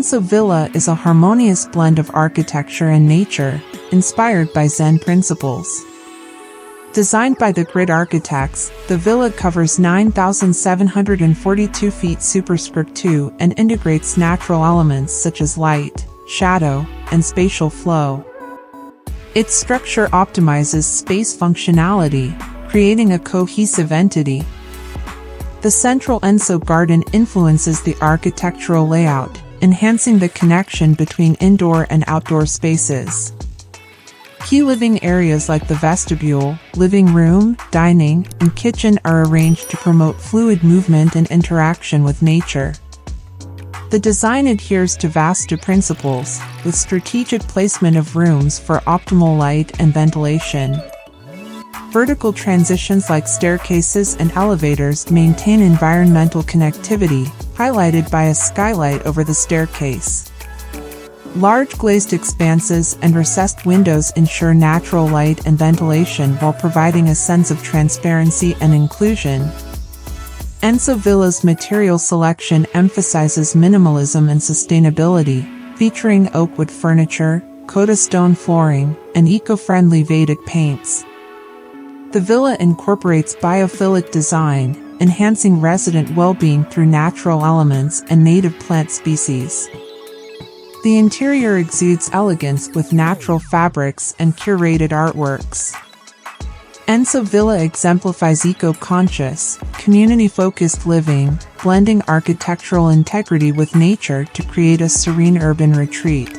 Enso Villa is a harmonious blend of architecture and nature, inspired by Zen principles. Designed by the grid architects, the villa covers 9,742 feet superscript 2 and integrates natural elements such as light, shadow, and spatial flow. Its structure optimizes space functionality, creating a cohesive entity. The central Enso Garden influences the architectural layout, enhancing the connection between indoor and outdoor spaces. Key living areas like the vestibule, living room, dining, and kitchen are arranged to promote fluid movement and interaction with nature. The design adheres to Vastu principles, with strategic placement of rooms for optimal light and ventilation. Vertical transitions like staircases and elevators maintain environmental connectivity, highlighted by a skylight over the staircase. Large glazed expanses and recessed windows ensure natural light and ventilation while providing a sense of transparency and inclusion. Enso Villa's material selection emphasizes minimalism and sustainability, featuring oak wood furniture, Kotah stone flooring, and eco-friendly Vedic paints. The villa incorporates biophilic design, enhancing resident well-being through natural elements and native plant species. The interior exudes elegance with natural fabrics and curated artworks. Enso Villa exemplifies eco-conscious, community-focused living, blending architectural integrity with nature to create a serene urban retreat.